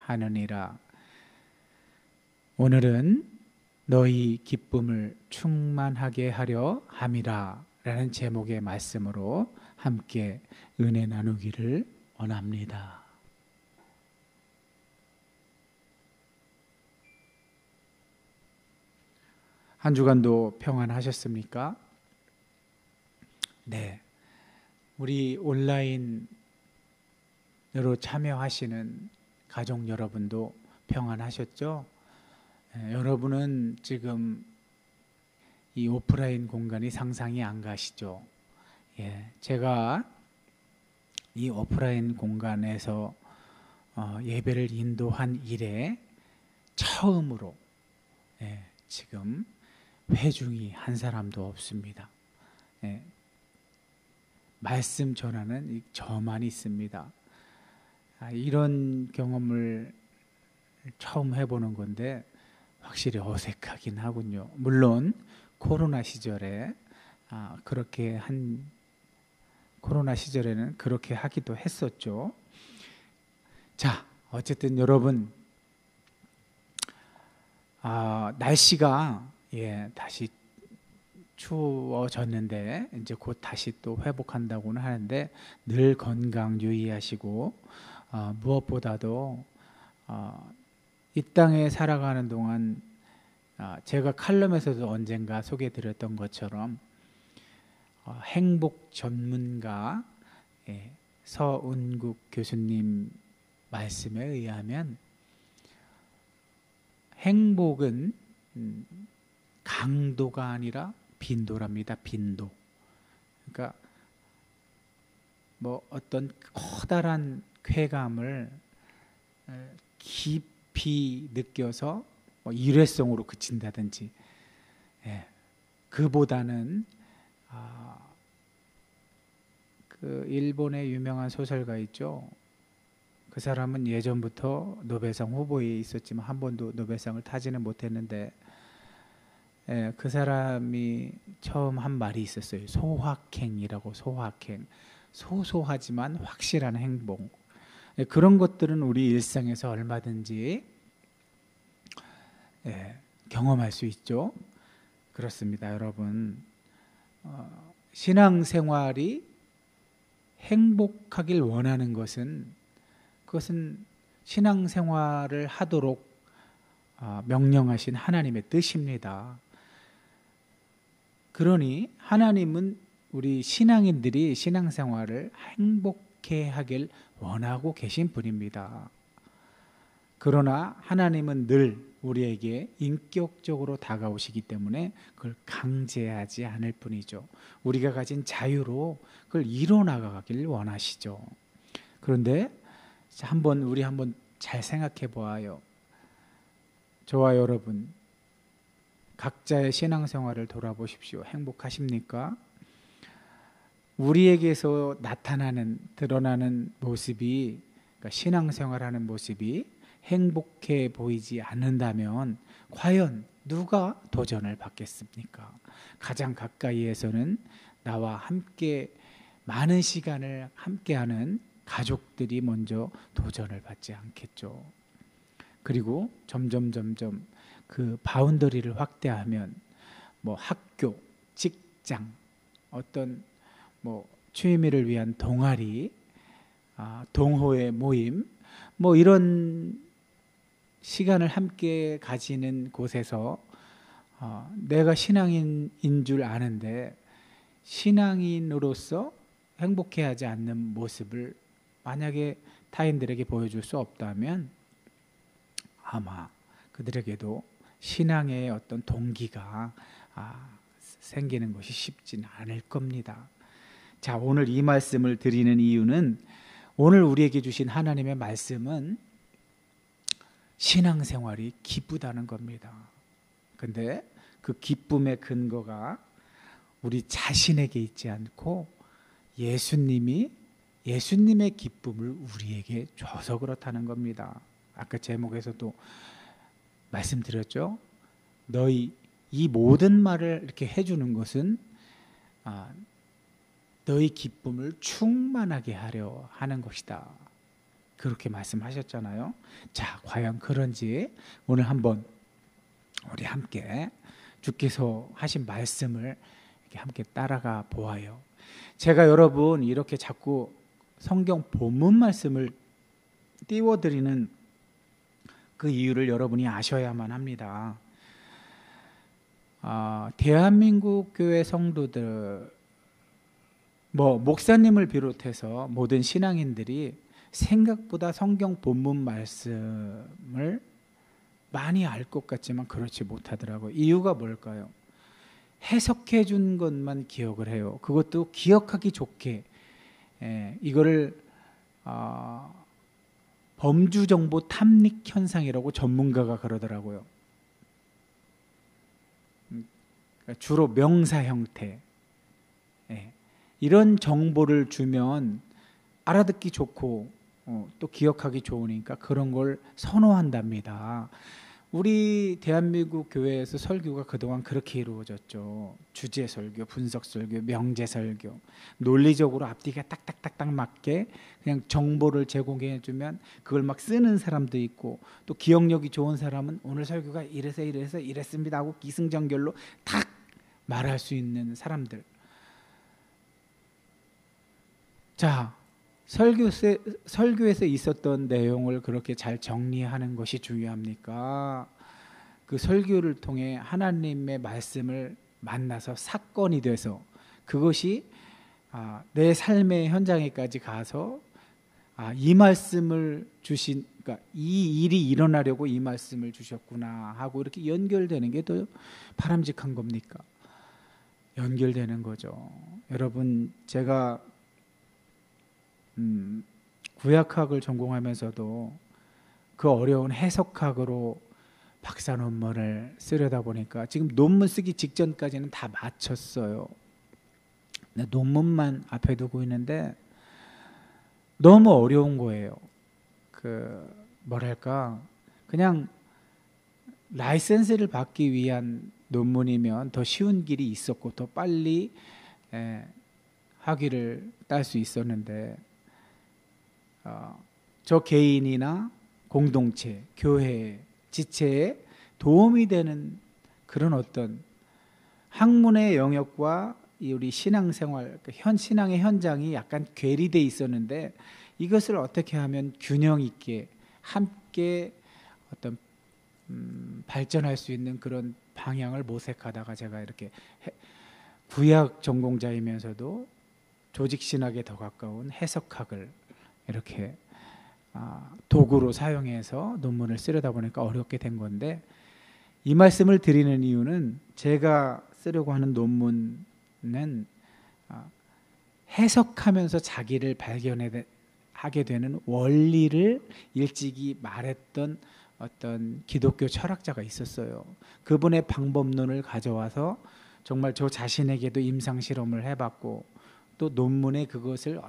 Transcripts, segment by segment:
하느니라. 오늘은 너희 기쁨을 충만하게 하려 함이라 라는 제목의 말씀으로 함께 은혜 나누기를 원합니다. 한 주간도 평안하셨습니까? 네, 우리 온라인으로 참여하시는 가족 여러분도 평안하셨죠? 여러분은 지금 이 오프라인 공간이 상상이 안 가시죠? 제가 이 오프라인 공간에서 예배를 인도한 이래 처음으로 지금 회중이 한 사람도 없습니다. 말씀 전하는 저만 있습니다. 이런 경험을 처음 해보는 건데 확실히 어색하긴 하군요. 물론 코로나 시절에 코로나 시절에는 그렇게 하기도 했었죠. 자, 어쨌든 여러분, 날씨가 다시 추워졌는데 이제 곧 다시 또 회복한다고는 하는데 늘 건강 유의하시고 무엇보다도 이 땅에 살아가는 동안 제가 칼럼에서도 언젠가 소개해드렸던 것처럼 행복 전문가 서은국 교수님 말씀에 의하면 행복은 강도가 아니라 빈도랍니다. 빈도. 그러니까 뭐 어떤 커다란 쾌감을 깊이 느껴서 일회성으로 그친다든지, 그보다는 그 일본의 유명한 소설가 있죠. 그 사람은 예전부터 노벨상 후보에 있었지만 한 번도 노벨상을 타지는 못했는데, 그 사람이 처음 한 말이 있었어요. 소확행이라고. 소확행. 소소하지만 확실한 행복. 그런 것들은 우리 일상에서 얼마든지 경험할 수 있죠. 그렇습니다, 여러분. 신앙생활이 행복하길 원하는 그것은 신앙생활을 하도록 명령하신 하나님의 뜻입니다. 그러니 하나님은 우리 신앙인들이 신앙생활을 행복해 하길 원하고 계신 분입니다. 그러나 하나님은 늘 우리에게 인격적으로 다가오시기 때문에 그걸 강제하지 않을 뿐이죠. 우리가 가진 자유로 그걸 이뤄나가길 원하시죠. 그런데 우리 한번 잘 생각해 보아요. 저와 여러분, 각자의 신앙생활을 돌아보십시오. 행복하십니까? 우리에게서 드러나는 모습이, 그러니까 신앙생활하는 모습이 행복해 보이지 않는다면 과연 누가 도전을 받겠습니까? 가장 가까이에서는 나와 함께 많은 시간을 함께하는 가족들이 먼저 도전을 받지 않겠죠. 그리고 점점 그 바운더리를 확대하면 학교, 직장, 어떤 취미를 위한 동아리, 동호회 모임, 이런 시간을 함께 가지는 곳에서 내가 신앙인인 줄 아는데 신앙인으로서 행복해하지 않는 모습을 만약에 타인들에게 보여줄 수 없다면 아마 그들에게도 신앙의 어떤 동기가 생기는 것이 쉽진 않을 겁니다. 자, 오늘 이 말씀을 드리는 이유는 오늘 우리에게 주신 하나님의 말씀은 신앙생활이 기쁘다는 겁니다. 근데 그 기쁨의 근거가 우리 자신에게 있지 않고 예수님의 기쁨을 우리에게 줘서 그렇다는 겁니다. 아까 제목에서도 말씀드렸죠. 너희 이 모든 말을 이렇게 해주는 것은 너희 기쁨을 충만하게 하려 하는 것이다. 그렇게 말씀하셨잖아요. 자, 과연 그런지 오늘 한번 우리 함께 주께서 하신 말씀을 이렇게 함께 따라가 보아요. 제가 여러분 이렇게 자꾸 성경 본문 말씀을 띄워드리는 그 이유를 여러분이 아셔야만 합니다. 대한민국 교회 성도들, 목사님을 비롯해서 모든 신앙인들이 생각보다 성경 본문 말씀을 많이 알 것 같지만 그렇지 못하더라고요. 이유가 뭘까요? 해석해 준 것만 기억을 해요. 그것도 기억하기 좋게. 이거를 범주정보 탐닉 현상이라고 전문가가 그러더라고요. 주로 명사 형태. 이런 정보를 주면 알아듣기 좋고 또 기억하기 좋으니까 그런 걸 선호한답니다. 우리 대한민국 교회에서 설교가 그동안 그렇게 이루어졌죠. 주제 설교, 분석 설교, 명제 설교. 논리적으로 앞뒤가 딱딱딱딱 맞게 그냥 정보를 제공해 주면 그걸 막 쓰는 사람도 있고, 또 기억력이 좋은 사람은 오늘 설교가 이래서 이랬습니다 하고 기승전결로 탁 말할 수 있는 사람들. 자, 설교에서 있었던 내용을 그렇게 잘 정리하는 것이 중요합니까? 그 설교를 통해 하나님의 말씀을 만나서 사건이 돼서 그것이 내 삶의 현장에까지 가서 이 말씀을 주신, 그러니까 이 일이 일어나려고 이 말씀을 주셨구나 하고 이렇게 연결되는 게 더 바람직한 겁니까? 연결되는 거죠. 여러분, 제가 구약학을 전공하면서도 그 어려운 해석학으로 박사 논문을 쓰려다 보니까 지금 논문 쓰기 직전까지는 다 마쳤어요. 논문만 앞에 두고 있는데 너무 어려운 거예요. 그냥 라이센스를 받기 위한 논문이면 더 쉬운 길이 있었고 더 빨리 학위를 딸 수 있었는데, 저 개인이나 공동체, 교회, 지체에 도움이 되는 그런 어떤 학문의 영역과 우리 신앙생활, 신앙의 현장이 약간 괴리돼 있었는데, 이것을 어떻게 하면 균형 있게 함께 어떤 발전할 수 있는 그런 방향을 모색하다가 제가 이렇게 구약 전공자이면서도 조직신학에 더 가까운 해석학을 이렇게 도구로 사용해서 논문을 쓰려다 보니까 어렵게 된 건데, 이 말씀을 드리는 이유는 제가 쓰려고 하는 논문은 해석하면서 자기를 발견하게 되는 원리를 일찍이 말했던 어떤 기독교 철학자가 있었어요. 그분의 방법론을 가져와서 정말 저 자신에게도 임상실험을 해봤고, 또 논문에 그것을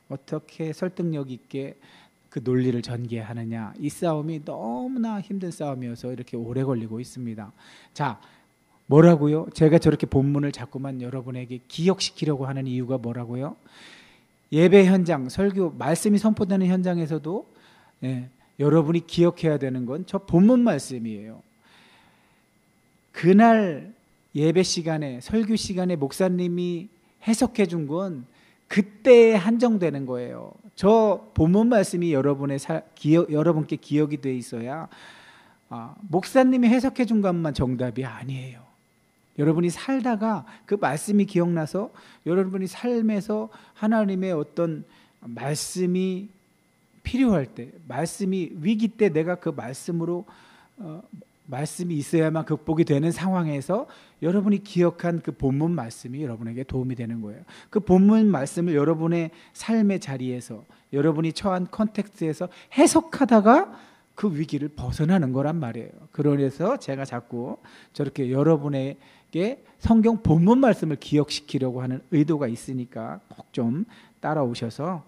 어떻게 설득력 있게 그 논리를 전개하느냐, 이 싸움이 너무나 힘든 싸움이어서 이렇게 오래 걸리고 있습니다. 자, 뭐라고요? 제가 저렇게 본문을 자꾸만 여러분에게 기억시키려고 하는 이유가 뭐라고요? 예배 현장, 설교, 말씀이 선포되는 현장에서도 여러분이 기억해야 되는 건 저 본문 말씀이에요. 그날 예배 시간에, 설교 시간에 목사님이 해석해 준 건 그때에 한정되는 거예요. 저 본문 말씀이 여러분께 기억이 돼 있어야 목사님이 해석해 준 것만 정답이 아니에요. 여러분이 살다가 그 말씀이 기억나서 여러분이 삶에서 하나님의 어떤 말씀이 필요할 때, 말씀이 위기 때 내가 그 말씀으로 말씀이 있어야만 극복이 되는 상황에서 여러분이 기억한 그 본문 말씀이 여러분에게 도움이 되는 거예요. 그 본문 말씀을 여러분의 삶의 자리에서, 여러분이 처한 컨텍스트에서 해석하다가 그 위기를 벗어나는 거란 말이에요. 그래서 제가 자꾸 저렇게 여러분에게 성경 본문 말씀을 기억시키려고 하는 의도가 있으니까 꼭 좀 따라오셔서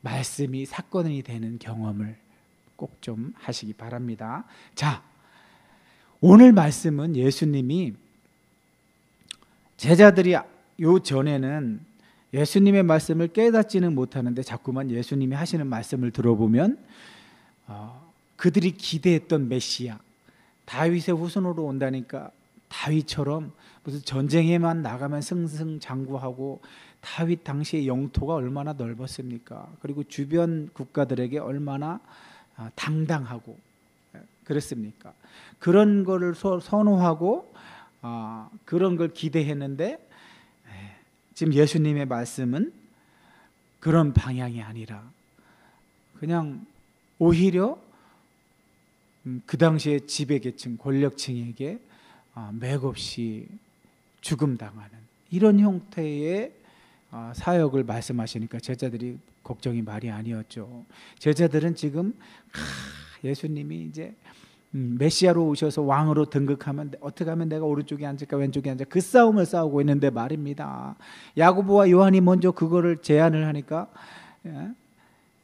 말씀이 사건이 되는 경험을 꼭 좀 하시기 바랍니다. 자, 오늘 말씀은 예수님이 제자들이 요 전에는 예수님의 말씀을 깨닫지는 못하는데 자꾸만 예수님이 하시는 말씀을 들어보면 그들이 기대했던 메시아, 다윗의 후손으로 온다니까 다윗처럼 무슨 전쟁에만 나가면 승승장구하고, 다윗 당시의 영토가 얼마나 넓었습니까? 그리고 주변 국가들에게 얼마나 당당하고 그랬습니까? 그런 거를 선호하고 그런 걸 기대했는데, 지금 예수님의 말씀은 그런 방향이 아니라 그냥 오히려 그 당시의 지배계층, 권력층에게 맥없이 죽음당하는 이런 형태의 사역을 말씀하시니까 제자들이 걱정이 말이 아니었죠. 제자들은 지금 예수님이 이제 메시아로 오셔서 왕으로 등극하면 어떻게 하면 내가 오른쪽에 앉을까 왼쪽에 앉을까 그 싸움을 싸우고 있는데 말입니다. 야고보와 요한이 먼저 그거를 제안을 하니까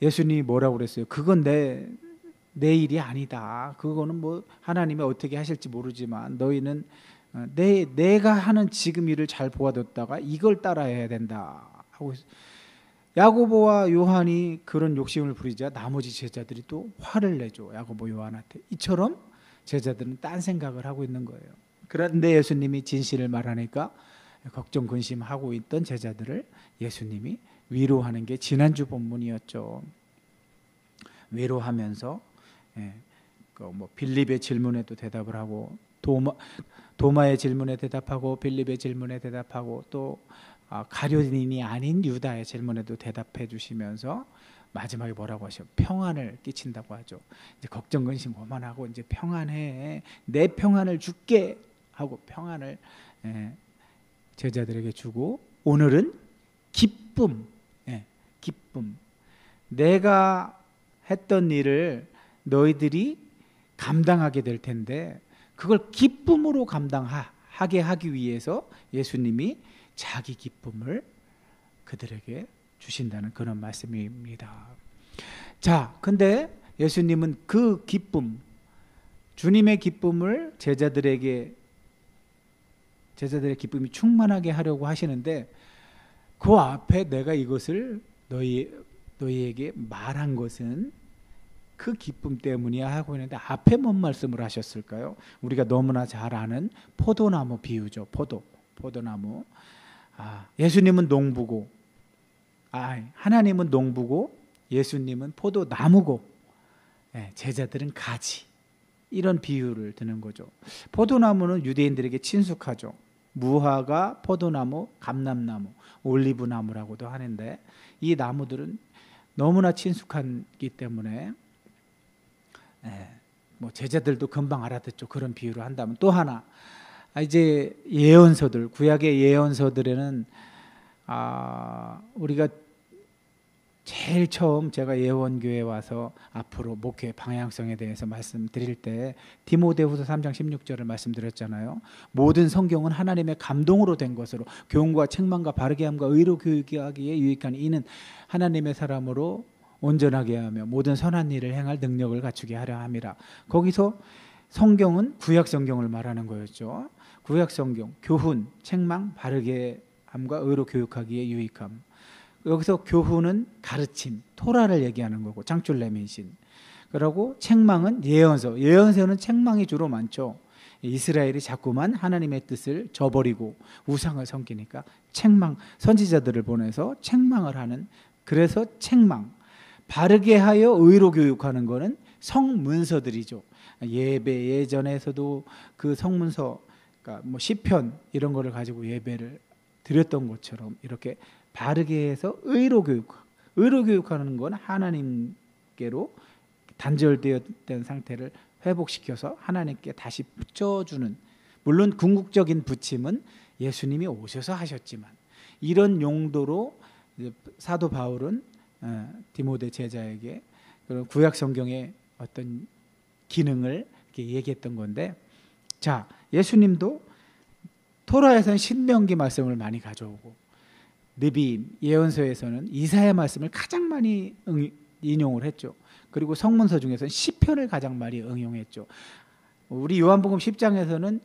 예수님이 뭐라고 그랬어요? 그건 내 일이 아니다. 그거는 뭐 하나님이 어떻게 하실지 모르지만 너희는 내가 하는 지금 일을 잘 보아뒀다가 이걸 따라해야 된다 하고, 야고보와 요한이 그런 욕심을 부리자 나머지 제자들이 또 화를 내죠. 야고보 요한한테. 이처럼 제자들은 딴 생각을 하고 있는 거예요. 그런데 예수님이 진실을 말하니까 걱정 근심하고 있던 제자들을 예수님이 위로하는 게 지난주 본문이었죠. 위로하면서 빌립의 질문에도 대답을 하고, 도마의 질문에 대답하고, 빌립의 질문에 대답하고, 또 가룟인이 아닌 유다의 질문에도 대답해 주시면서 마지막에 뭐라고 하셔? 평안을 끼친다고 하죠. 이제 걱정 근심 그만하고 이제 평안해, 내 평안을 줄게 하고 평안을 제자들에게 주고, 오늘은 기쁨, 기쁨. 내가 했던 일을 너희들이 감당하게 될 텐데 그걸 기쁨으로 감당하게 하기 위해서 예수님이 자기 기쁨을 그들에게 주신다는 그런 말씀입니다. 자, 근데 예수님은 그 기쁨, 주님의 기쁨을 제자들의 기쁨이 충만하게 하려고 하시는데, 그 앞에 내가 이것을 너희에게 말한 것은 그 기쁨 때문이야 하고 있는데, 앞에 뭔 말씀을 하셨을까요? 우리가 너무나 잘 아는 포도나무 비유죠. 포도나무. 예수님은 농부고, 하나님은 농부고, 예수님은 포도나무고, 제자들은 가지. 이런 비유를 드는 거죠. 포도나무는 유대인들에게 친숙하죠. 무화과, 포도나무, 감람나무, 올리브나무라고도 하는데, 이 나무들은 너무나 친숙하기 때문에 뭐 제자들도 금방 알아듣죠. 그런 비유를 한다면. 또 하나, 이제 예언서들, 구약의 예언서들에는 우리가 제일 처음 제가 예원교회 와서 앞으로 목회 방향성에 대해서 말씀드릴 때 디모데후서 3장 16절을 말씀드렸잖아요. 모든 성경은 하나님의 감동으로 된 것으로 교훈과 책망과 바르게 함과 의로 교육하기에 유익하니 이는 하나님의 사람으로 온전하게 하며 모든 선한 일을 행할 능력을 갖추게 하려 함이라. 거기서 성경은 구약 성경을 말하는 거였죠. 구약 성경, 교훈, 책망, 바르게 함과 의로 교육하기에 유익함. 여기서 교훈은 가르침, 토라를 얘기하는 거고, 창출 레민신. 그리고 책망은 예언서. 예언서는 책망이 주로 많죠. 이스라엘이 자꾸만 하나님의 뜻을 저버리고 우상을 섬기니까 책망, 선지자들을 보내서 책망을 하는, 그래서 책망. 바르게 하여 의로 교육하는 거는 성문서들이죠. 예배 예전에서도 그 성문서, 그러니까 뭐 시편 이런 거를 가지고 예배를 드렸던 것처럼 이렇게 바르게 해서 의로 교육하는 건 하나님께로 단절되었던 상태를 회복시켜서 하나님께 다시 붙여주는, 물론 궁극적인 붙임은 예수님이 오셔서 하셨지만 이런 용도로 사도 바울은 디모데 제자에게 구약 성경의 어떤 기능을 이렇게 얘기했던 건데, 자, 예수님도 토라에서는 신명기 말씀을 많이 가져오고, 느비 예언서에서는 이사야 말씀을 가장 많이 인용을 했죠. 그리고 성문서 중에서는 시편을 가장 많이 응용했죠. 우리 요한복음 10장에서는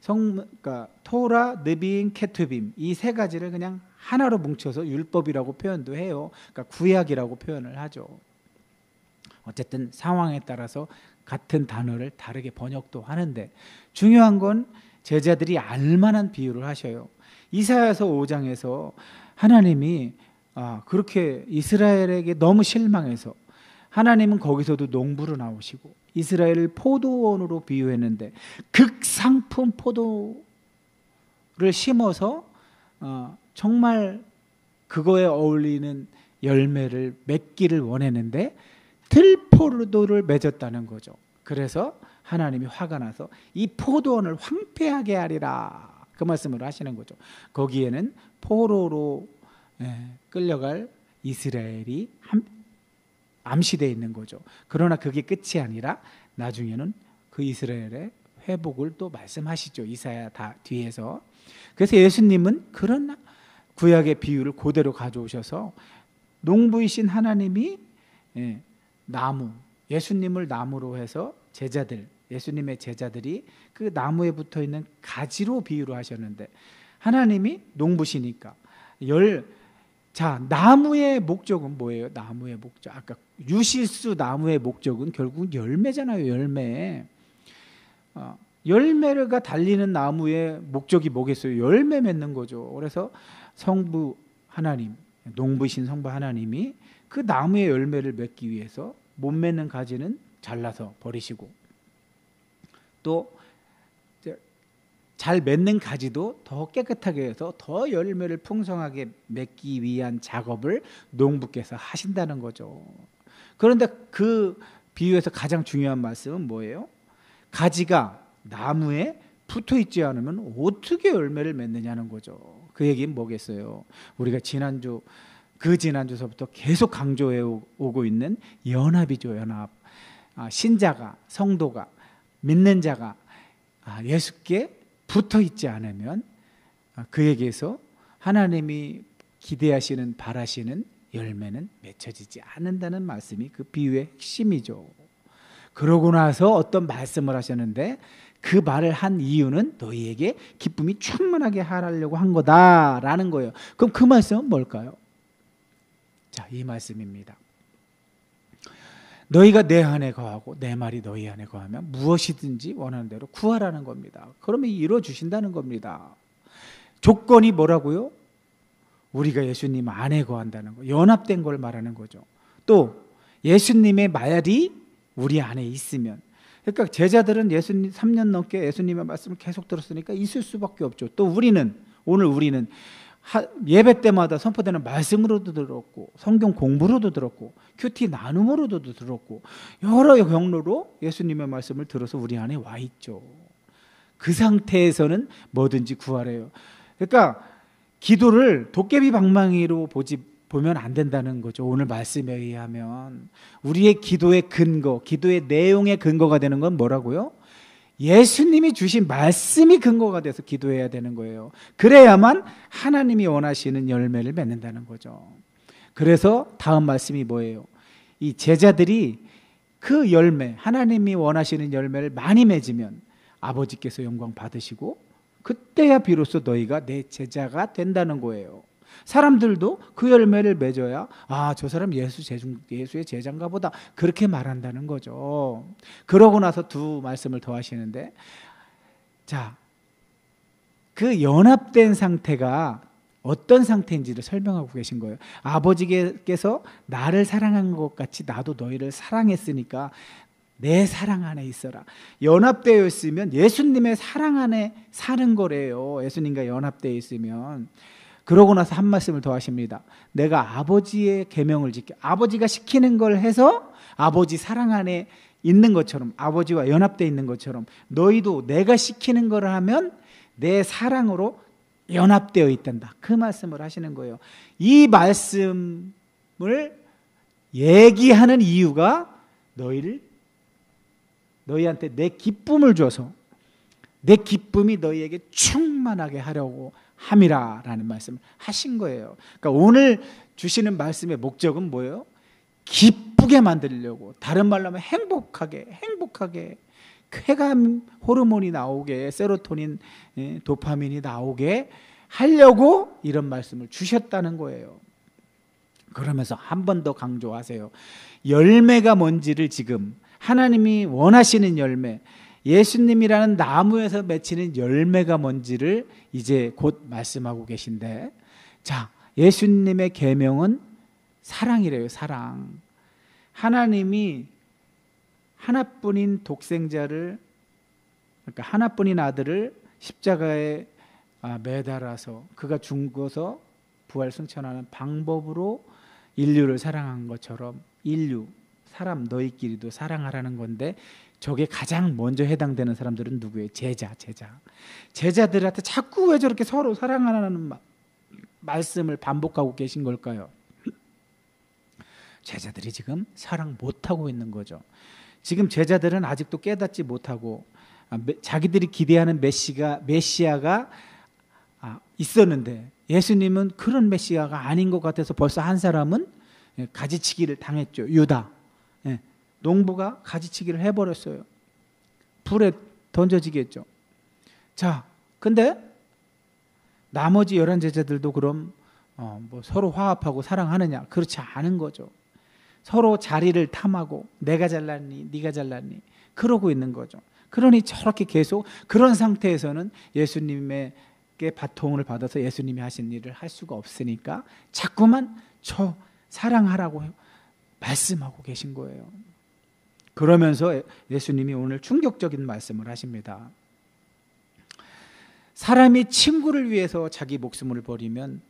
그러니까 토라, 느비임, 케투빔 이 세 가지를 그냥 하나로 뭉쳐서 율법이라고 표현도 해요. 그러니까 구약이라고 표현을 하죠. 어쨌든 상황에 따라서 같은 단어를 다르게 번역도 하는데 중요한 건 제자들이 알만한 비유를 하셔요. 이사야서 5장에서 하나님이 그렇게 이스라엘에게 너무 실망해서 하나님은 거기서도 농부로 나오시고 이스라엘을 포도원으로 비유했는데 극상품 포도를 심어서 정말 그거에 어울리는 열매를 맺기를 원했는데 들포도를 맺었다는 거죠. 그래서 하나님이 화가 나서 이 포도원을 황폐하게 하리라 그 말씀을 하시는 거죠. 거기에는 포로로 끌려갈 이스라엘이 암시되어 있는 거죠. 그러나 그게 끝이 아니라 나중에는 그 이스라엘의 회복을 또 말씀하시죠. 이사야 다 뒤에서. 그래서 예수님은 그런 구약의 비유를 그대로 가져오셔서 농부이신 하나님이 나무, 예수님을 나무로 해서 예수님의 제자들이 그 나무에 붙어 있는 가지로 비유를 하셨는데 하나님이 농부시니까 나무의 목적은 뭐예요? 나무의 목적. 아까 유실수 나무의 목적은 결국 열매잖아요. 열매가 달리는 나무의 목적이 뭐겠어요? 열매 맺는 거죠. 그래서 성부 하나님, 농부이신 성부 하나님이 그 나무의 열매를 맺기 위해서 못 맺는 가지는 잘라서 버리시고 또 잘 맺는 가지도 더 깨끗하게 해서 더 열매를 풍성하게 맺기 위한 작업을 농부께서 하신다는 거죠. 그런데 그 비유에서 가장 중요한 말씀은 뭐예요? 가지가 나무에 붙어 있지 않으면 어떻게 열매를 맺느냐는 거죠. 그 얘기는 뭐겠어요? 우리가 지난주서부터 계속 강조해 오고 있는 연합이죠. 연합. 신자가, 성도가, 믿는 자가 예수께 붙어 있지 않으면 그에게서 하나님이 기대하시는 바라시는 열매는 맺혀지지 않는다는 말씀이 그 비유의 핵심이죠. 그러고 나서 어떤 말씀을 하셨는데 그 말을 한 이유는 너희에게 기쁨이 충만하게 하려고 한 거다라는 거예요. 그럼 그 말씀은 뭘까요? 자, 이 말씀입니다. 너희가 내 안에 거하고 내 말이 너희 안에 거하면 무엇이든지 원하는 대로 구하라는 겁니다. 그러면 이루어주신다는 겁니다. 조건이 뭐라고요? 우리가 예수님 안에 거한다는 거, 연합된 걸 말하는 거죠. 또 예수님의 말이 우리 안에 있으면, 그러니까 제자들은 예수님 3년 넘게 예수님의 말씀을 계속 들었으니까 있을 수밖에 없죠. 또 오늘 우리는 예배 때마다 선포되는 말씀으로도 들었고 성경 공부로도 들었고 큐티 나눔으로도 들었고 여러 경로로 예수님의 말씀을 들어서 우리 안에 와 있죠. 그 상태에서는 뭐든지 구하래요. 그러니까 기도를 도깨비 방망이로 보면 안 된다는 거죠. 오늘 말씀에 의하면 우리의 기도의 근거, 기도의 내용의 근거가 되는 건 뭐라고요? 예수님이 주신 말씀이 근거가 돼서 기도해야 되는 거예요. 그래야만 하나님이 원하시는 열매를 맺는다는 거죠. 그래서 다음 말씀이 뭐예요? 이 제자들이 그 열매, 하나님이 원하시는 열매를 많이 맺으면 아버지께서 영광 받으시고 그때야 비로소 너희가 내 제자가 된다는 거예요. 사람들도 그 열매를 맺어야 저 사람 예수의 제자인가 보다 그렇게 말한다는 거죠. 그러고 나서 두 말씀을 더 하시는데, 자, 그 연합된 상태가 어떤 상태인지를 설명하고 계신 거예요. 아버지께서 나를 사랑한 것 같이 나도 너희를 사랑했으니까 내 사랑 안에 있어라. 연합되어 있으면 예수님의 사랑 안에 사는 거래요. 예수님과 연합되어 있으면. 그러고 나서 한 말씀을 더 하십니다. 내가 아버지의 계명을 지켜, 아버지가 시키는 걸 해서 아버지 사랑 안에 있는 것처럼, 아버지와 연합되어 있는 것처럼 너희도 내가 시키는 걸 하면 내 사랑으로 연합되어 있단다. 그 말씀을 하시는 거예요. 이 말씀을 얘기하는 이유가 너희한테 내 기쁨을 줘서 내 기쁨이 너희에게 충만하게 하려고 함이라라는 말씀을 하신 거예요. 그러니까 오늘 주시는 말씀의 목적은 뭐예요? 기쁘게 만들려고, 다른 말로 하면 행복하게 쾌감 호르몬이 나오게, 세로토닌, 도파민이 나오게 하려고 이런 말씀을 주셨다는 거예요. 그러면서 한 번 더 강조하세요. 열매가 뭔지를 지금 하나님이 원하시는 열매, 예수님이라는 나무에서 맺히는 열매가 뭔지를 이제 곧 말씀하고 계신데, 자, 예수님의 계명은 사랑이래요. 사랑. 하나님이 하나뿐인 독생자를, 그러니까 하나뿐인 아들을 십자가에 매달아서 그가 죽어서 부활 승천하는 방법으로 인류를 사랑한 것처럼 인류, 사람 너희끼리도 사랑하라는 건데, 저게 가장 먼저 해당되는 사람들은 누구예요? 제자. 제자들한테 자꾸 왜 저렇게 서로 사랑하라는 말씀을 반복하고 계신 걸까요? 제자들이 지금 사랑 못하고 있는 거죠. 지금 제자들은 아직도 깨닫지 못하고 자기들이 기대하는 메시아가 있었는데, 예수님은 그런 메시아가 아닌 것 같아서 벌써 한 사람은 가지치기를 당했죠. 유다. 농부가 가지치기를 해버렸어요. 불에 던져지겠죠. 자, 근데 나머지 11 제자들도 그럼 뭐 서로 화합하고 사랑하느냐? 그렇지 않은 거죠. 서로 자리를 탐하고 내가 잘났니? 네가 잘났니? 그러고 있는 거죠. 그러니 저렇게 계속 그런 상태에서는 예수님에게 바통을 받아서 예수님이 하신 일을 할 수가 없으니까 자꾸만 저 사랑하라고 말씀하고 계신 거예요. 그러면서 예수님이 오늘 충격적인 말씀을 하십니다. 사람이 친구를 위해서 자기 목숨을 버리면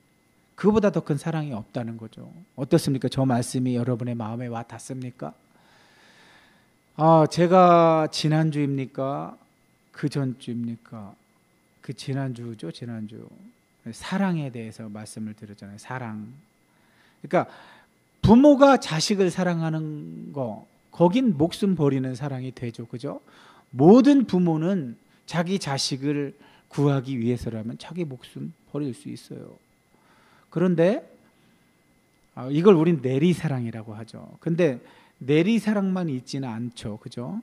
그보다 더 큰 사랑이 없다는 거죠. 어떻습니까? 저 말씀이 여러분의 마음에 와 닿습니까? 제가 지난주입니까? 그 전주입니까? 그 지난주죠, 지난주. 사랑에 대해서 말씀을 드렸잖아요. 사랑. 그러니까 부모가 자식을 사랑하는 거, 거긴 목숨 버리는 사랑이 되죠. 그죠? 모든 부모는 자기 자식을 구하기 위해서라면 자기 목숨 버릴 수 있어요. 그런데 이걸 우린 내리사랑이라고 하죠. 근데 내리사랑만 있지는 않죠. 그죠?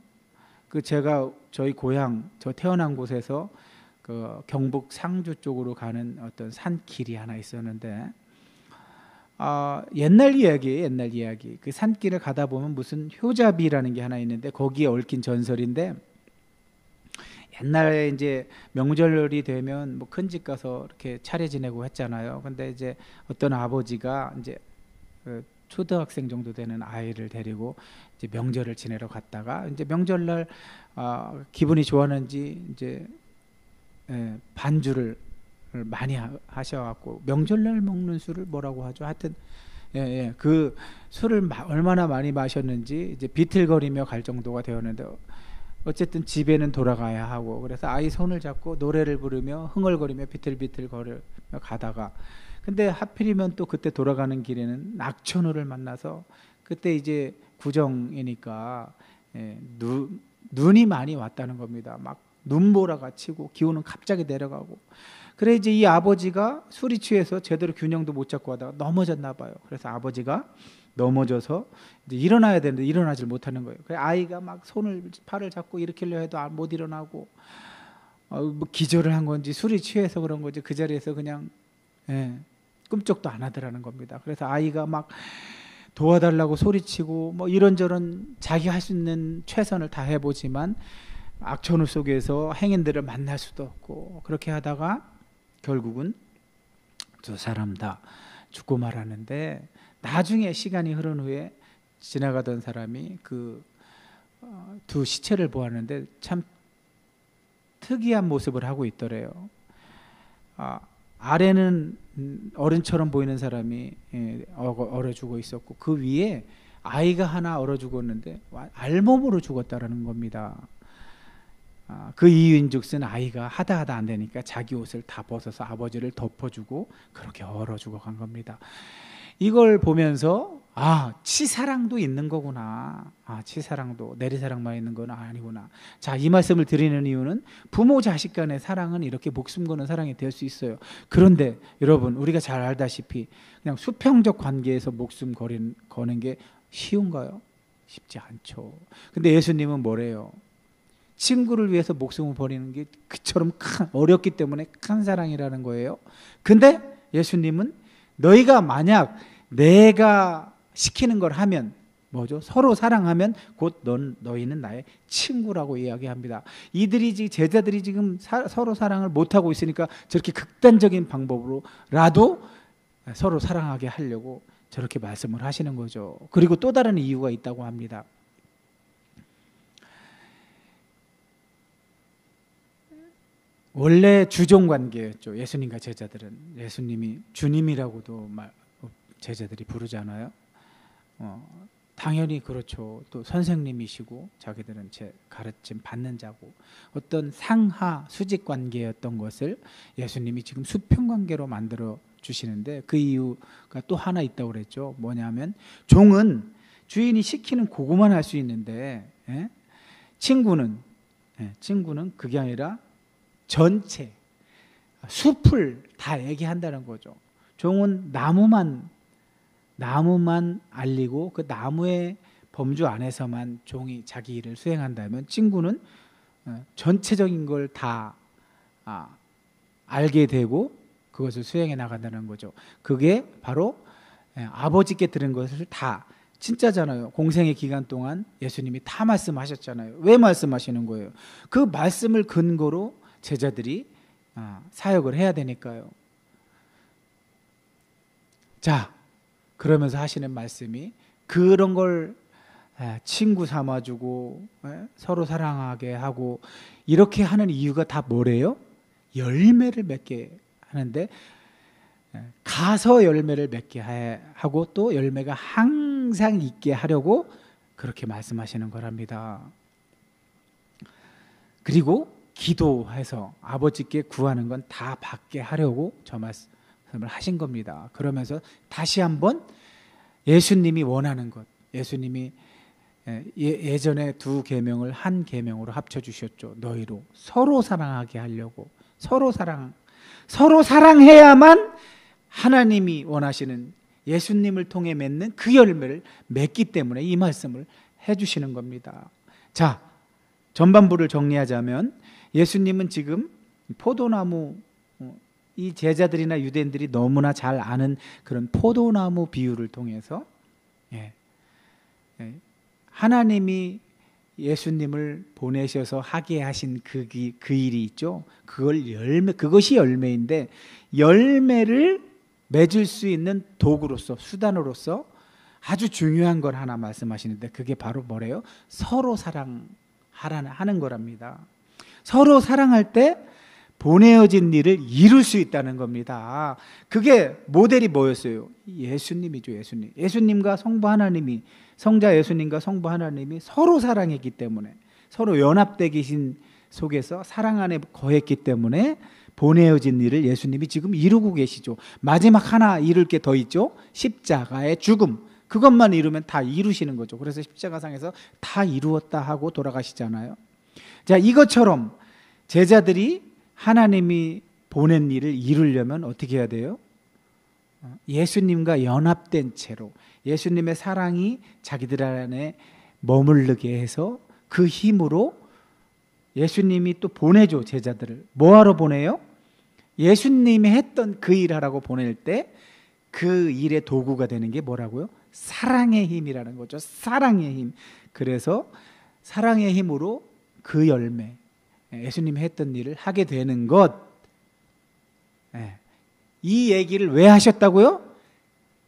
제가 저희 고향, 저 태어난 곳에서 그 경북 상주 쪽으로 가는 어떤 산길이 하나 있었는데, 옛날 이야기예요. 옛날 이야기. 그 산길을 가다 보면 무슨 효자비라는 게 하나 있는데 거기에 얽힌 전설인데, 옛날에 이제 명절이 되면 뭐 큰 집 가서 이렇게 차례 지내고 했잖아요. 근데 이제 어떤 아버지가 이제 초등학생 정도 되는 아이를 데리고 이제 명절을 지내러 갔다가 이제 명절날 기분이 좋았는지 이제 반주를 많이 하셔갖고, 명절날 먹는 술을 뭐라고 하죠? 하여튼 그 술을 얼마나 많이 마셨는지 이제 비틀거리며 갈 정도가 되었는데, 어쨌든 집에는 돌아가야 하고, 그래서 아이 손을 잡고 노래를 부르며 흥얼거리며 비틀비틀 거리며 가다가, 근데 하필이면 또 그때 돌아가는 길에는 낙천호를 만나서, 그때 이제 구정이니까 눈이 많이 왔다는 겁니다. 막 눈보라가 치고 기온은 갑자기 내려가고, 그래 이제 이 아버지가 술이 취해서 제대로 균형도 못 잡고 하다가 넘어졌나 봐요. 그래서 아버지가 넘어져서 이제 일어나야 되는데 일어나질 못하는 거예요. 그래서 아이가 막 팔을 잡고 일으키려 해도 못 일어나고, 뭐 기절을 한 건지 술이 취해서 그런 건지 그 자리에서 그냥 꿈쩍도 안 하더라는 겁니다. 그래서 아이가 막 도와달라고 소리치고 뭐 이런저런 자기 할 수 있는 최선을 다 해보지만 악천후 속에서 행인들을 만날 수도 없고, 그렇게 하다가 결국은 두 사람 다 죽고 말하는데, 나중에 시간이 흐른 후에 지나가던 사람이 그 두 시체를 보았는데 참 특이한 모습을 하고 있더래요. 아래는 어른처럼 보이는 사람이 얼어 죽어 있었고, 그 위에 아이가 하나 얼어 죽었는데 알몸으로 죽었다라는 겁니다. 그 이유인즉슨 아이가 하다 안 되니까 자기 옷을 다 벗어서 아버지를 덮어주고 그렇게 얼어 죽어간 겁니다. 이걸 보면서 치사랑도 있는 거구나. 치사랑도 내리사랑만 있는 건 아니구나. 자, 이 말씀을 드리는 이유는 부모 자식 간의 사랑은 이렇게 목숨 거는 사랑이 될 수 있어요. 그런데 여러분, 우리가 잘 알다시피 그냥 수평적 관계에서 목숨 거는 게 쉬운가요? 쉽지 않죠. 근데 예수님은 뭐래요? 친구를 위해서 목숨을 버리는 게 그처럼 어렵기 때문에 큰 사랑이라는 거예요. 근데 예수님은 너희가 만약 내가 시키는 걸 하면 뭐죠? 서로 사랑하면 곧 너희는 나의 친구라고 이야기합니다. 제자들이 지금 서로 사랑을 못하고 있으니까 저렇게 극단적인 방법으로라도 서로 사랑하게 하려고 저렇게 말씀을 하시는 거죠. 그리고 또 다른 이유가 있다고 합니다. 원래 주종 관계였죠. 예수님과 제자들은. 예수님이 주님이라고도 제자들이 부르잖아요. 당연히 그렇죠. 또 선생님이시고 자기들은 제 가르침 받는 자고, 어떤 상하 수직 관계였던 것을 예수님이 지금 수평 관계로 만들어 주시는데, 그 이유가 또 하나 있다고 그랬죠. 뭐냐면 종은 주인이 시키는 그거만 할 수 있는데, 친구는 그게 아니라 전체 숲을 다 얘기한다는 거죠. 종은 나무만 알리고 그 나무의 범주 안에서만 종이 자기 일을 수행한다면, 친구는 전체적인 걸 다 알게 되고 그것을 수행해 나간다는 거죠. 그게 바로 아버지께 들은 것을 다, 진짜잖아요. 공생의 기간 동안 예수님이 다 말씀하셨잖아요. 왜 말씀하시는 거예요? 그 말씀을 근거로 제자들이 사역을 해야 되니까요. 자, 그러면서 하시는 말씀이, 그런 걸 친구 삼아주고 서로 사랑하게 하고 이렇게 하는 이유가 다 뭐래요? 열매를 맺게 하는데, 가서 열매를 맺게 하고 또 열매가 항상 있게 하려고 그렇게 말씀하시는 거랍니다. 그리고 기도해서 아버지께 구하는 건 다 받게 하려고 저 말씀을 하신 겁니다. 그러면서 다시 한번 예수님이 원하는 것, 예수님이 예전에 두 계명을 한 계명으로 합쳐주셨죠. 너희로 서로 사랑하게 하려고. 서로 사랑해야만 하나님이 원하시는, 예수님을 통해 맺는 그 열매를 맺기 때문에 이 말씀을 해주시는 겁니다. 자, 전반부를 정리하자면, 예수님은 지금 포도나무, 이 제자들이나 유대인들이 너무나 잘 아는 그런 포도나무 비유를 통해서 하나님이 예수님을 보내셔서 하게 하신 그 일이 있죠. 그것이 열매인데, 열매를 맺을 수 있는 도구로서, 수단으로서 아주 중요한 걸 하나 말씀하시는데, 그게 바로 뭐래요? 서로 사랑하는 거랍니다. 서로 사랑할 때 보내어진 일을 이룰 수 있다는 겁니다. 그게 모델이 뭐였어요? 예수님이죠. 예수님과 성자 예수님과 성부 하나님이 서로 사랑했기 때문에, 서로 연합되어 계신 속에서 사랑 안에 거했기 때문에 보내어진 일을 예수님이 지금 이루고 계시죠. 마지막 하나 이룰 게 더 있죠. 십자가의 죽음. 그것만 이루면 다 이루시는 거죠. 그래서 십자가상에서 다 이루었다 하고 돌아가시잖아요. 자, 이것처럼 제자들이 하나님이 보낸 일을 이루려면 어떻게 해야 돼요? 예수님과 연합된 채로, 예수님의 사랑이 자기들 안에 머무르게 해서 그 힘으로 예수님이 또 보내죠. 제자들을 뭐하러 보내요? 예수님이 했던 그 일하라고 보낼 때 그 일의 도구가 되는 게 뭐라고요? 사랑의 힘이라는 거죠. 사랑의 힘. 그래서 사랑의 힘으로 그 열매, 예수님이 했던 일을 하게 되는 것, 이 얘기를 왜 하셨다고요?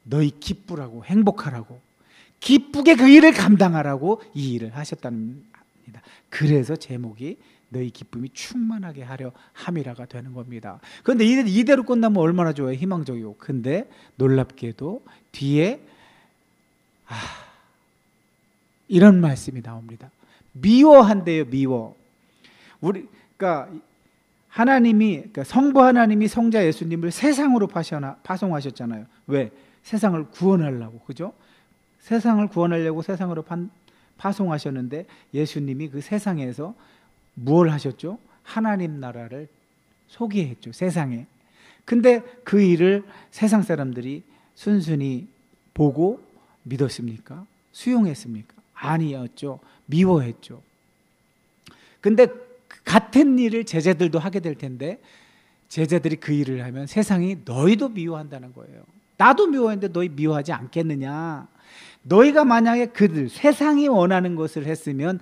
너희 기쁘라고, 행복하라고, 기쁘게 그 일을 감당하라고 이 일을 하셨다는 겁니다. 그래서 제목이 너희 기쁨이 충만하게 하려 함이라가 되는 겁니다. 그런데 이대로 끝나면 얼마나 좋아요. 희망적이고. 근데 놀랍게도 뒤에 이런 말씀이 나옵니다. 미워한대요. 미워. 그러니까 성부 하나님이 성자 예수님을 세상으로 파송하셨잖아요. 왜? 세상을 구원하려고. 그죠? 세상을 구원하려고 세상으로 파송하셨는데, 예수님이 그 세상에서 무엇을 하셨죠? 하나님 나라를 소개했죠. 세상에. 근데 그 일을 세상 사람들이 순순히 보고 믿었습니까? 수용했습니까? 아니었죠. 미워했죠. 근데 같은 일을 제자들도 하게 될 텐데 제자들이 그 일을 하면 세상이 너희도 미워한다는 거예요. 나도 미워했는데 너희 미워하지 않겠느냐. 너희가 만약에 세상이 원하는 것을 했으면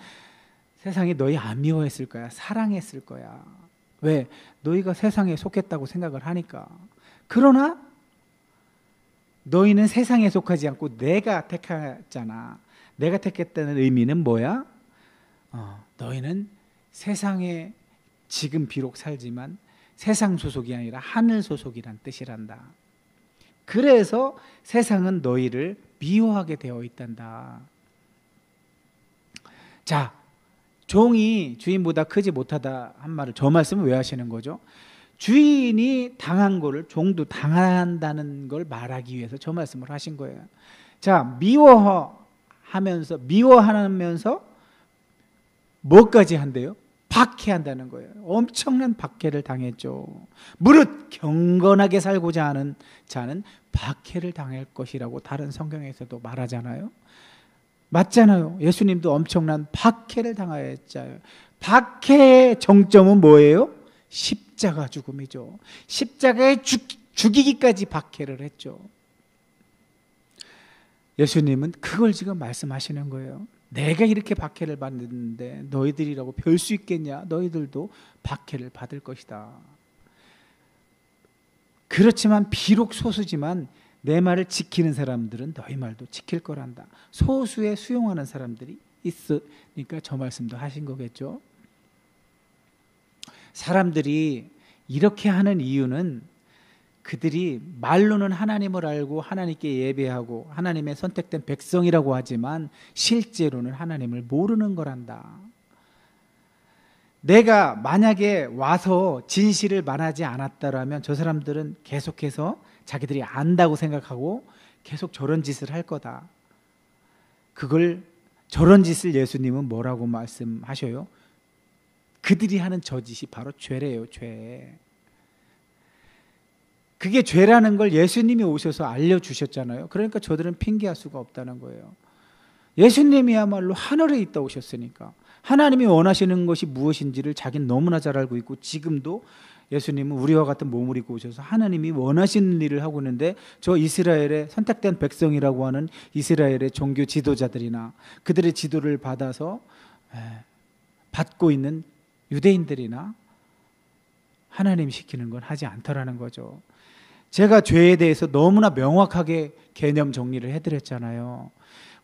세상이 너희 안 미워했을 거야. 사랑했을 거야. 왜? 너희가 세상에 속했다고 생각을 하니까. 그러나 너희는 세상에 속하지 않고 내가 택했잖아. 내가 택했다는 의미는 뭐야? 너희는 세상에 지금 비록 살지만 세상 소속이 아니라 하늘 소속이란 뜻이란다. 그래서 세상은 너희를 미워하게 되어 있단다. 자, 종이 주인보다 크지 못하다 한 말을 저 말씀을 왜 하시는 거죠? 주인이 당한 거를 종도 당한다는 걸 말하기 위해서 저 말씀을 하신 거예요. 자, 미워하면서 뭐까지 한대요? 박해한다는 거예요. 엄청난 박해를 당했죠. 무릇 경건하게 살고자 하는 자는 박해를 당할 것이라고 다른 성경에서도 말하잖아요. 맞잖아요. 예수님도 엄청난 박해를 당하였잖아요. 박해의 정점은 뭐예요? 십자가 죽음이죠. 십자가에 죽이기까지 박해를 했죠. 예수님은 그걸 지금 말씀하시는 거예요. 내가 이렇게 박해를 받는데 너희들이라고 별 수 있겠냐? 너희들도 박해를 받을 것이다. 그렇지만 비록 소수지만 내 말을 지키는 사람들은 너희 말도 지킬 거란다. 소수에 수용하는 사람들이 있으니까 저 말씀도 하신 거겠죠. 사람들이 이렇게 하는 이유는 그들이 말로는 하나님을 알고 하나님께 예배하고 하나님의 선택된 백성이라고 하지만 실제로는 하나님을 모르는 거란다. 내가 만약에 와서 진실을 말하지 않았다라면 저 사람들은 계속해서 자기들이 안다고 생각하고 계속 저런 짓을 할 거다. 저런 짓을 예수님은 뭐라고 말씀하셔요? 그들이 하는 저 짓이 바로 죄래요, 죄. 그게 죄라는 걸 예수님이 오셔서 알려주셨잖아요. 그러니까 저들은 핑계할 수가 없다는 거예요. 예수님이야말로 하늘에 있다 오셨으니까 하나님이 원하시는 것이 무엇인지를 자기는 너무나 잘 알고 있고 지금도 예수님은 우리와 같은 몸을 입고 오셔서 하나님이 원하시는 일을 하고 있는데 저 이스라엘의 선택된 백성이라고 하는 이스라엘의 종교 지도자들이나 그들의 지도를 받아서 받고 있는 유대인들이나 하나님이 시키는 건 하지 않더라는 거죠. 제가 죄에 대해서 너무나 명확하게 개념 정리를 해드렸잖아요.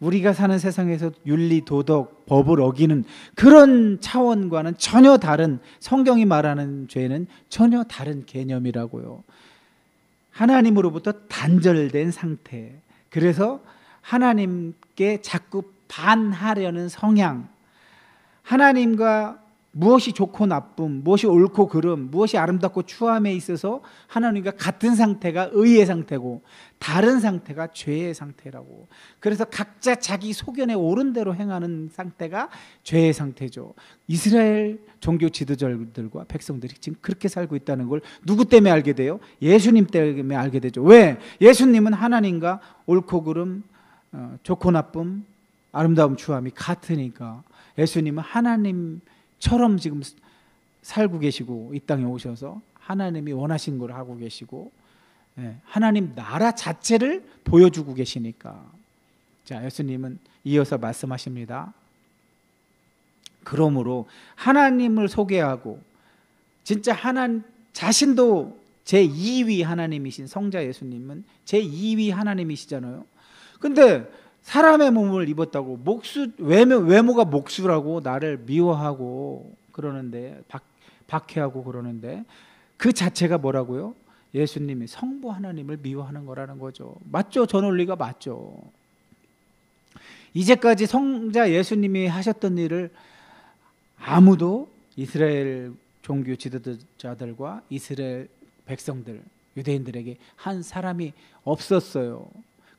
우리가 사는 세상에서 윤리, 도덕, 법을 어기는 그런 차원과는 전혀 다른, 성경이 말하는 죄는 전혀 다른 개념이라고요. 하나님으로부터 단절된 상태. 그래서 하나님께 자꾸 반하려는 성향, 하나님과 무엇이 좋고 나쁨, 무엇이 옳고 그름, 무엇이 아름답고 추함에 있어서 하나님과 같은 상태가 의의 상태고 다른 상태가 죄의 상태라고. 그래서 각자 자기 소견에 옳은 대로 행하는 상태가 죄의 상태죠. 이스라엘 종교 지도자들과 백성들이 지금 그렇게 살고 있다는 걸 누구 때문에 알게 돼요? 예수님 때문에 알게 되죠. 왜? 예수님은 하나님과 옳고 그름, 좋고 나쁨, 아름다움 추함이 같으니까. 예수님은 하나님처럼 지금 살고 계시고 이 땅에 오셔서 하나님이 원하신 걸 하고 계시고 하나님 나라 자체를 보여주고 계시니까. 자, 예수님은 이어서 말씀하십니다. 그러므로 하나님을 소개하고 진짜 자신도 제2위 하나님이신 성자 예수님은 제2위 하나님이시잖아요. 근데 사람의 몸을 입었다고 외모가 목수라고 나를 미워하고 그러는데 박해하고 그러는데 그 자체가 뭐라고요? 예수님이 성부 하나님을 미워하는 거라는 거죠. 맞죠? 저 논리가 맞죠. 이제까지 성자 예수님이 하셨던 일을 아무도 이스라엘 종교 지도자들과 이스라엘 백성들, 유대인들에게 한 사람이 없었어요.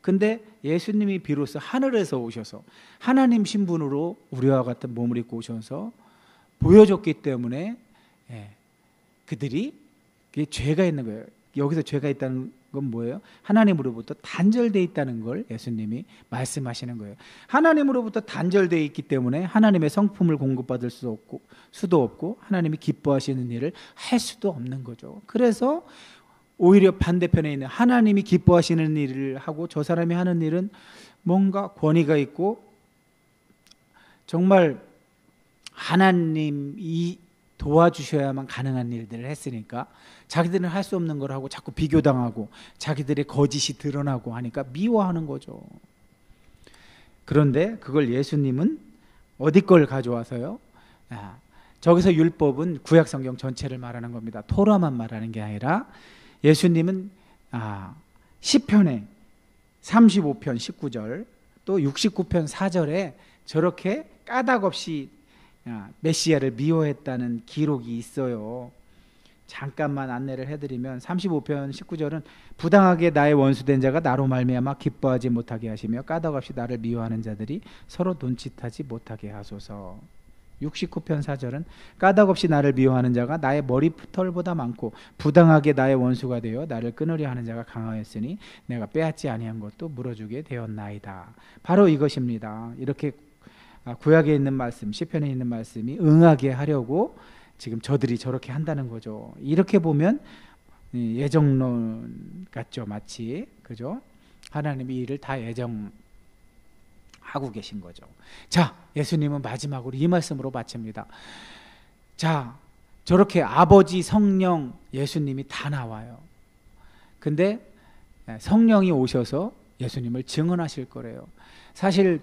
근데 예수님이 비로소 하늘에서 오셔서 하나님 신분으로 우리와 같은 몸을 입고 오셔서 보여줬기 때문에 그들이 그게 죄가 있는 거예요. 여기서 죄가 있다는 건 뭐예요? 하나님으로부터 단절되어 있다는 걸 예수님이 말씀하시는 거예요. 하나님으로부터 단절되어 있기 때문에 하나님의 성품을 공급받을 수도 없고 하나님이 기뻐하시는 일을 할 수도 없는 거죠. 그래서 오히려 반대편에 있는 하나님이 기뻐하시는 일을 하고 저 사람이 하는 일은 뭔가 권위가 있고 정말 하나님이 도와주셔야만 가능한 일들을 했으니까 자기들은 할 수 없는 걸 하고 자꾸 비교당하고 자기들의 거짓이 드러나고 하니까 미워하는 거죠. 그런데 그걸 예수님은 어디 걸 가져와서요? 저기서 율법은 구약 성경 전체를 말하는 겁니다. 토라만 말하는 게 아니라 예수님은 시편에 35편 19절 또 69편 4절에 저렇게 까닭 없이 메시아를 미워했다는 기록이 있어요. 잠깐만 안내를 해드리면 35편 19절은 부당하게 나의 원수된 자가 나로 말미암아 기뻐하지 못하게 하시며 까닭 없이 나를 미워하는 자들이 서로 돈짓하지 못하게 하소서. 69편 4절은 까닭 없이 나를 미워하는 자가 나의 머리털보다 많고 부당하게 나의 원수가 되어 나를 끊으려 하는 자가 강하였으니 내가 빼앗지 아니한 것도 물어주게 되었나이다. 바로 이것입니다. 이렇게 구약에 있는 말씀, 시편에 있는 말씀이 응하게 하려고 지금 저들이 저렇게 한다는 거죠. 이렇게 보면 예정론 같죠, 마치. 그죠? 하나님이 이를 다 예정하고 계신 거죠. 자, 예수님은 마지막으로 이 말씀으로 마칩니다. 자, 저렇게 아버지, 성령, 예수님이 다 나와요. 근데 성령이 오셔서 예수님을 증언하실 거래요. 사실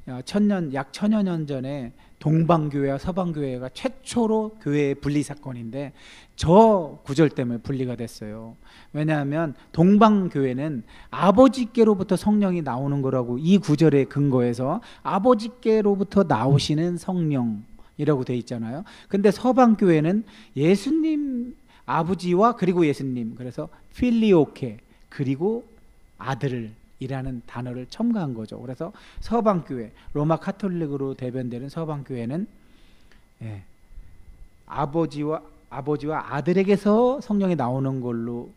약 1000여 년 전에 동방교회와 서방교회가 최초로 교회의 분리 사건인데 저 구절 때문에 분리가 됐어요. 왜냐하면 동방교회는 아버지께로부터 성령이 나오는 거라고 이 구절에 근거해서 아버지께로부터 나오시는 성령이라고 돼 있잖아요. 근데 서방교회는 예수님 아버지와 그리고 예수님, 그래서 필리오케 그리고 아들을 이라는 단어를 첨가한 거죠. 그래서 서방교회, 로마 카톨릭으로 대변되는 서방교회는 아버지와 아들에게서 성령이 나오는 걸로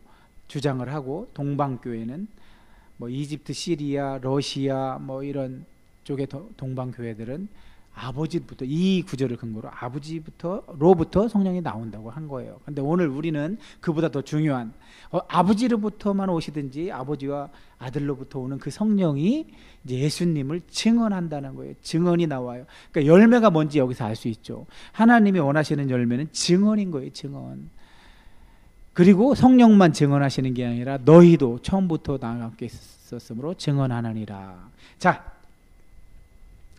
주장을 하고, 동방교회는 뭐 이집트, 시리아, 러시아 뭐 이런 쪽의 동방교회들은 아버지부터, 이 구절을 근거로 아버지로부터 성령이 나온다고 한 거예요. 근데 오늘 우리는 그보다 더 중요한 아버지로부터만 오시든지 아버지와 아들로부터 오는 그 성령이 이제 예수님을 증언한다는 거예요. 증언이 나와요. 그러니까 열매가 뭔지 여기서 알 수 있죠. 하나님이 원하시는 열매는 증언인 거예요. 증언. 그리고 성령만 증언하시는 게 아니라 너희도 처음부터 나와 함께 있었으므로 증언하느니라. 자,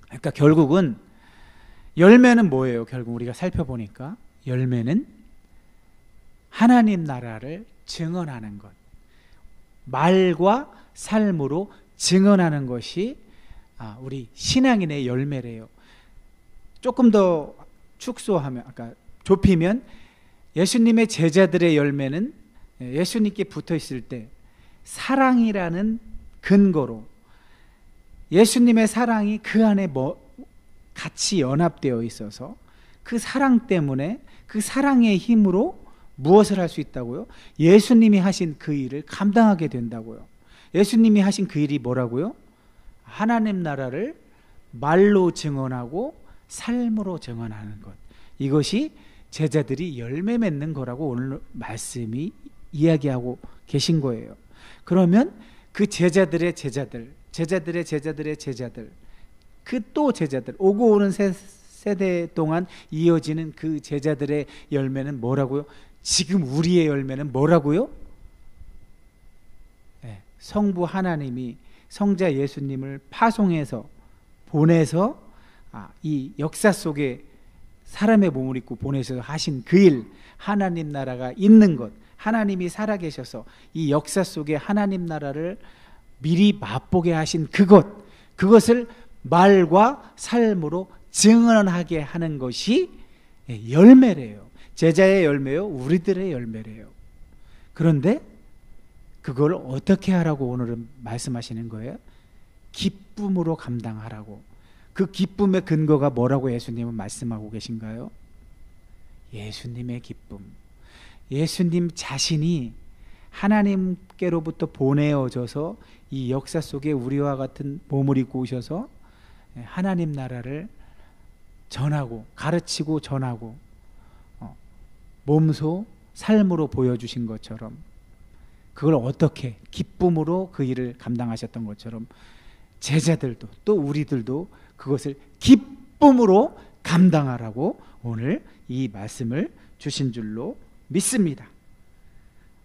그러니까 결국은 열매는 뭐예요? 결국 우리가 살펴보니까 열매는 하나님 나라를 증언하는 것, 말과 삶으로 증언하는 것이 우리 신앙인의 열매래요. 조금 더 축소하면, 아까 좁히면 예수님의 제자들의 열매는 예수님께 붙어 있을 때 사랑이라는 근거로 예수님의 사랑이 그 안에 같이 연합되어 있어서 그 사랑 때문에, 그 사랑의 힘으로 무엇을 할 수 있다고요? 예수님이 하신 그 일을 감당하게 된다고요. 예수님이 하신 그 일이 뭐라고요? 하나님 나라를 말로 증언하고 삶으로 증언하는 것. 이것이 제자들이 열매 맺는 거라고 오늘 말씀이 이야기하고 계신 거예요. 그러면 그 제자들의 제자들, 그 또 제자들, 오고 오는 세대 동안 이어지는 그 제자들의 열매는 뭐라고요? 지금 우리의 열매는 뭐라고요? 성부 하나님이 성자 예수님을 파송해서 보내서 이 역사 속에 사람의 몸을 입고 보내셔서 하신 그 일, 하나님 나라가 있는 것, 하나님이 살아계셔서 이 역사 속에 하나님 나라를 미리 맛보게 하신 그것을 말과 삶으로 증언하게 하는 것이 열매래요. 제자의 열매요, 우리들의 열매래요. 그런데 그걸 어떻게 하라고 오늘은 말씀하시는 거예요? 기쁨으로 감당하라고. 그 기쁨의 근거가 뭐라고 예수님은 말씀하고 계신가요? 예수님의 기쁨. 예수님 자신이 하나님께로부터 보내어져서 이 역사 속에 우리와 같은 몸을 입고 오셔서 하나님 나라를 전하고 가르치고 전하고 몸소 삶으로 보여주신 것처럼, 그걸 어떻게 기쁨으로 그 일을 감당하셨던 것처럼 제자들도 또 우리들도 그것을 기쁨으로 감당하라고 오늘 이 말씀을 주신 줄로 믿습니다.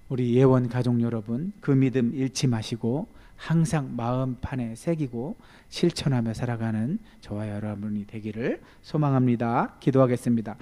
우리 예원 가족 여러분, 그 믿음 잃지 마시고 항상 마음판에 새기고 실천하며 살아가는 저와 여러분이 되기를 소망합니다. 기도하겠습니다.